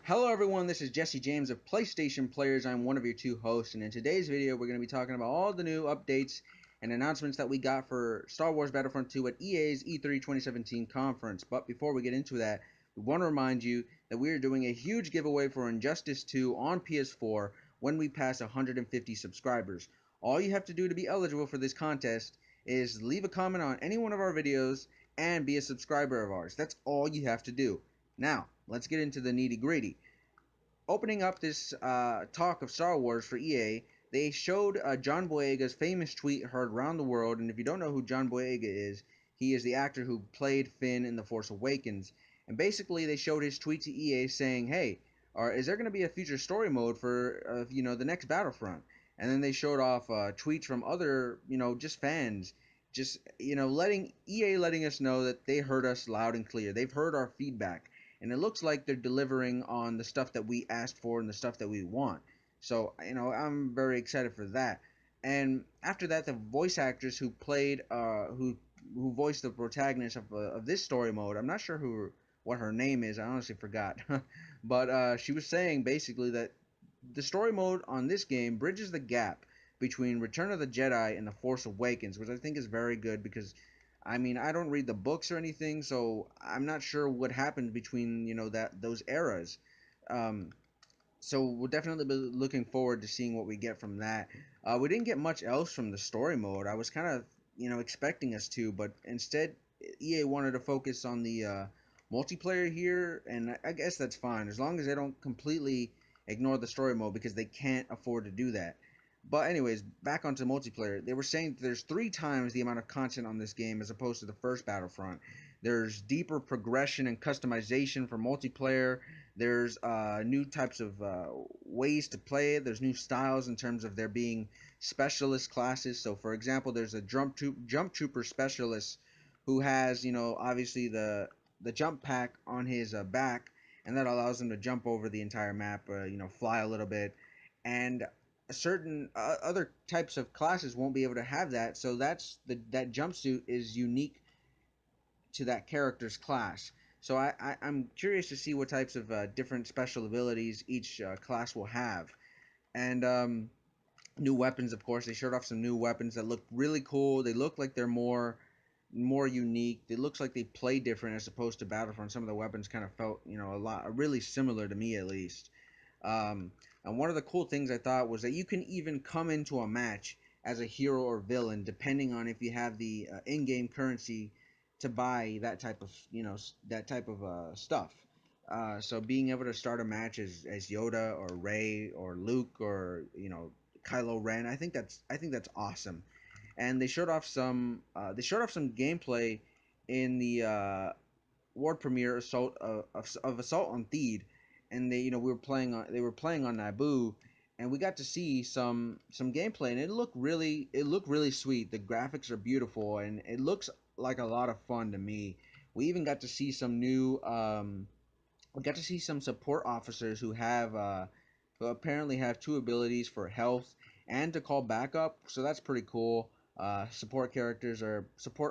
Hello everyone, this is Jesse James of PlayStation Players. I'm one of your two hosts, and in today's video we're going to be talking about all the new updates and announcements that we got for Star Wars Battlefront 2 at EA's E3 2017 conference. But before we get into that, we want to remind you that we are doing a huge giveaway for Injustice 2 on PS4 when we pass 150 subscribers. All you have to do to be eligible for this contest is leave a comment on any one of our videos and be a subscriber of ours. That's all you have to do. Now, let's get into the nitty-gritty. Opening up this talk of Star Wars for EA, they showed John Boyega's famous tweet heard around the world. And if you don't know who John Boyega is, he is the actor who played Finn in The Force Awakens. And basically, they showed his tweet to EA saying, "Hey, is there going to be a future story mode for the next Battlefront?" And then they showed off tweets from other just fans, just letting us know that they heard us loud and clear. They've heard our feedback, and it looks like they're delivering on the stuff that we asked for and the stuff that we want. So I'm very excited for that. And after that, the voice actress who played who voiced the protagonist of this story mode, I'm not sure what her name is. I honestly forgot. But she was saying basically that the story mode on this game bridges the gap between Return of the Jedi and The Force Awakens, which I think is very good because I don't read the books or anything, so I'm not sure what happened between those eras. Um, so we'll definitely be looking forward to seeing what we get from that. We didn't get much else from the story mode. I was kind of expecting us to, but instead EA wanted to focus on the multiplayer here, and I guess that's fine as long as they don't completely ignore the story mode because they can't afford to do that. But anyways, back onto multiplayer. They were saying that there's 3 times the amount of content on this game as opposed to the first Battlefront. There's deeper progression and customization for multiplayer. There's new types of ways to play it. There's new styles in terms of there being specialist classes. So, for example, there's a jump trooper specialist who has, obviously the jump pack on his back, and that allows him to jump over the entire map, fly a little bit, and certain other types of classes won't be able to have that. So that jumpsuit is unique to that character's class. So I'm curious to see what types of different special abilities each class will have. And new weapons, of course. They showed off some new weapons that look really cool. They look like they're more unique. It looks like they play different as opposed to Battlefront. Some of the weapons kind of felt really similar to me, at least. And one of the cool things I thought was that you can even come into a match as a hero or villain depending on if you have the in-game currency to buy that type of stuff. So being able to start a match as Yoda or Rey or Luke or Kylo Ren, I think that's awesome. And they showed off some gameplay in the world premiere of Assault on Theed, and they were playing on Naboo, and we got to see some gameplay, and it looked really sweet. The graphics are beautiful, and it looks like a lot of fun to me. We even got to see some new we got to see some support officers who apparently have 2 abilities for health and to call backup, so that's pretty cool. Support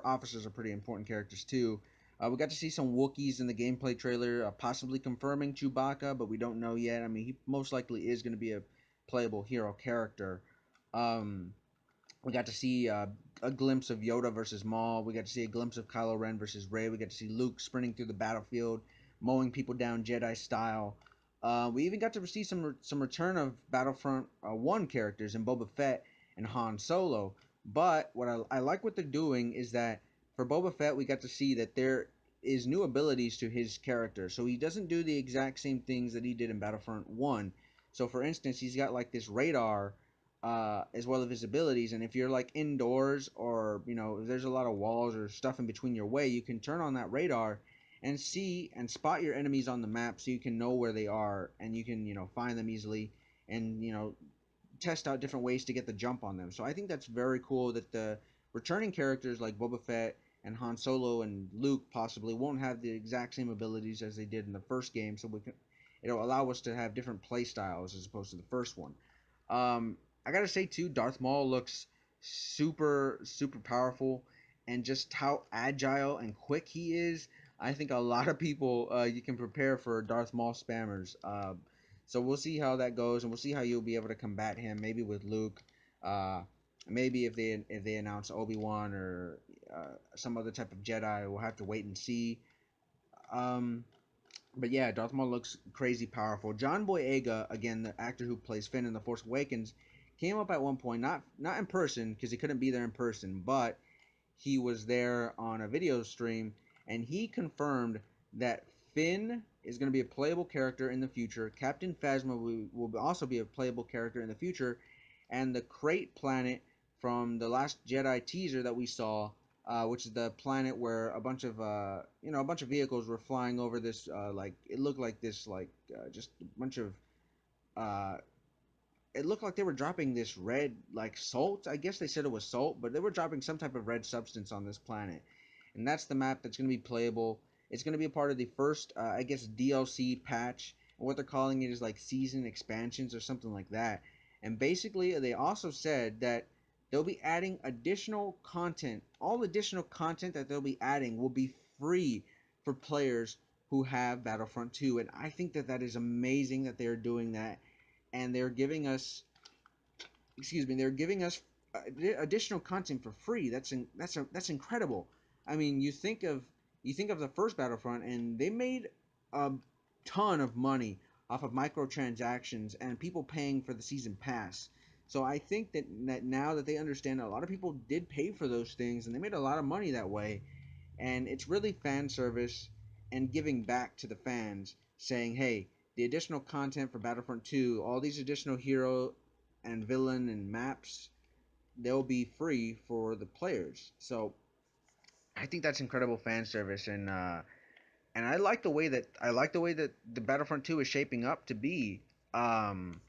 officers are pretty important characters too. We got to see some Wookiees in the gameplay trailer, possibly confirming Chewbacca, but we don't know yet. I mean, he most likely is going to be a playable hero character. Um, we got to see a glimpse of Yoda versus Maul. We got to see a glimpse of Kylo Ren versus Rey. We got to see Luke sprinting through the battlefield, mowing people down Jedi style. We even got to see some return of Battlefront 1 characters in Boba Fett and Han Solo. But what I like what they're doing is that for Boba Fett, we got to see that there is new abilities to his character. So he doesn't do the exact same things that he did in Battlefront 1. So for instance, he's got like this radar as well as his abilities. And if you're like indoors or, if there's a lot of walls or stuff in between your way, you can turn on that radar and see and spot your enemies on the map so you can know where they are and you can, find them easily and, test out different ways to get the jump on them. So I think that's very cool that the returning characters like Boba Fett and Han Solo and Luke possibly won't have the exact same abilities as they did in the first game, so it'll allow us to have different play styles as opposed to the first one. I gotta say too, Darth Maul looks super super powerful, and just how agile and quick he is. I think a lot of people you can prepare for Darth Maul spammers. So we'll see how that goes, and we'll see how you'll be able to combat him. Maybe with Luke, uh, maybe if they announce Obi-Wan or some other type of Jedi, we'll have to wait and see. Um, but yeah, Darth Maul looks crazy powerful. John Boyega, again, the actor who plays Finn in The Force Awakens, came up at one point, not in person because he couldn't be there in person, but he was there on a video stream, and he confirmed that Finn is going to be a playable character in the future. Captain Phasma will also be a playable character in the future, and the Crate planet from the Last Jedi teaser that we saw, which is the planet where a bunch of a bunch of vehicles were flying over this like it looked like this like just a bunch of uh, it looked like they were dropping this red like salt. I guess they said it was salt, but they were dropping some type of red substance on this planet, and that's the map that's going to be playable. It's going to be a part of the first, I guess, DLC patch. And what they're calling it is like season expansions or something like that. And basically, they also said that they'll be adding additional content. All additional content that they'll be adding will be free for players who have Battlefront 2. And I think that that is amazing that they're doing that, and they're giving us, excuse me, they're giving us additional content for free. That's incredible. I mean, you think of the first Battlefront, and they made a ton of money off of microtransactions and people paying for the season pass. So I think that now that they understand that a lot of people did pay for those things and they made a lot of money that way, and it's really fan service and giving back to the fans, saying, "Hey, the additional content for Battlefront 2, all these additional hero and villain and maps, they'll be free for the players." So I think that's incredible fan service, and I like the way that the Battlefront 2 is shaping up to be. Um,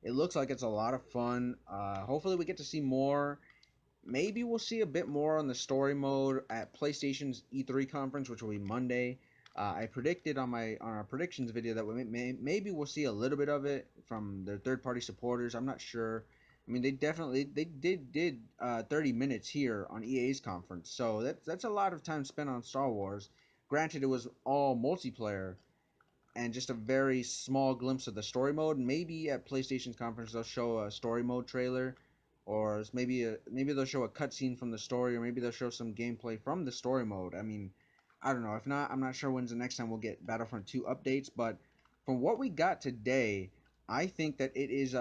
it looks like it's a lot of fun. Hopefully, we get to see more. Maybe we'll see a bit more on the story mode at PlayStation's E3 conference, which will be Monday. I predicted on our predictions video that maybe we'll see a little bit of it from their third party supporters. I'm not sure. I mean, they did 30 minutes here on EA's conference, so that's a lot of time spent on Star Wars. Granted, it was all multiplayer, and just a very small glimpse of the story mode. Maybe at PlayStation's conference they'll show a story mode trailer, or maybe they'll show a cutscene from the story, or maybe they'll show some gameplay from the story mode. I mean, I don't know. If not, I'm not sure when's the next time we'll get Battlefront 2 updates. But from what we got today, I think that it is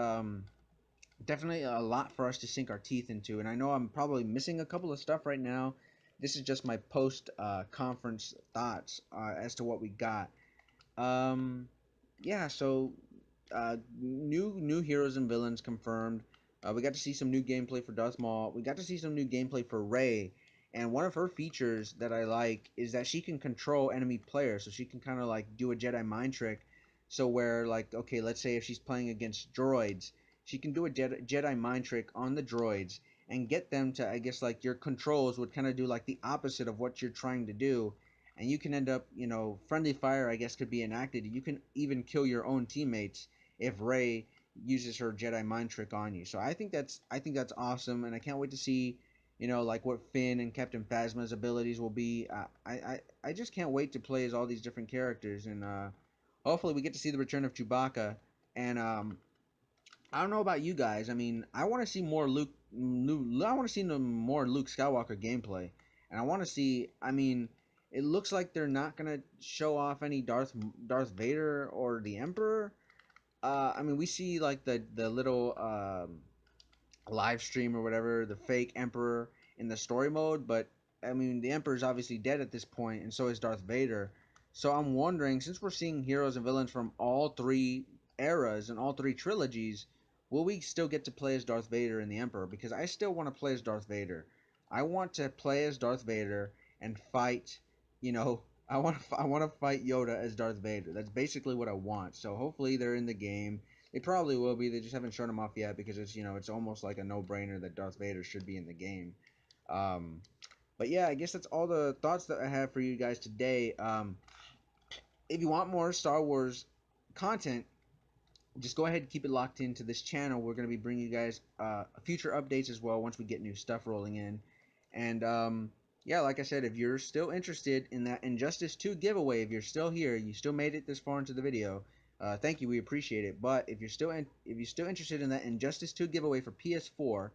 definitely a lot for us to sink our teeth into. And I know I'm probably missing a couple of stuff right now. This is just my post conference thoughts as to what we got. Um, yeah, so new heroes and villains confirmed. We got to see some new gameplay for Darth Maul. We got to see some new gameplay for Rey. And one of her features that I like is that she can control enemy players. So she can kind of like do a Jedi mind trick. So where like, okay, let's say if she's playing against droids, she can do a Jedi mind trick on the droids and get them to, I guess, like your controls would kind of do like the opposite of what you're trying to do, and you can end up, friendly fire, I guess, could be enacted. You can even kill your own teammates if Rey uses her Jedi mind trick on you. So I think that's awesome, and I can't wait to see, like what Finn and Captain Phasma's abilities will be. I just can't wait to play as all these different characters, and hopefully we get to see the return of Chewbacca. And I don't know about you guys. I mean, I want to see more Luke. I want to see more Luke Skywalker gameplay, and I want to see. I mean, it looks like they're not gonna show off any Darth Vader or the Emperor. I mean, we see like the little live stream or whatever, the fake Emperor in the story mode, but I mean, the Emperor's obviously dead at this point, and so is Darth Vader. So I'm wondering, since we're seeing heroes and villains from all three eras and all three trilogies, will we still get to play as Darth Vader and the Emperor? Because I still want to play as Darth Vader. I want to play as Darth Vader and fight. You know, I want to fight Yoda as Darth Vader. That's basically what I want. So hopefully they're in the game. They probably will be. They just haven't shown them off yet because it's almost like a no-brainer that Darth Vader should be in the game. Um, but yeah, I guess that's all the thoughts that I have for you guys today. If you want more Star Wars content, just go ahead and keep it locked into this channel. We're going to be bringing you guys future updates as well once we get new stuff rolling in. And yeah, like I said, if you're still interested in that Injustice 2 giveaway, if you're still here, you still made it this far into the video, thank you, we appreciate it. But if you're still interested in that Injustice 2 giveaway for PS4,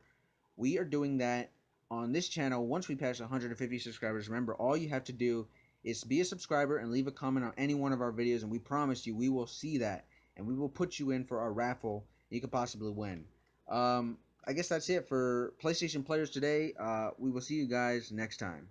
we are doing that on this channel once we pass 150 subscribers. Remember, all you have to do is be a subscriber and leave a comment on any one of our videos, and we promise you we will see that and we will put you in for our raffle. You could possibly win. I guess that's it for PlayStation Players today. We will see you guys next time.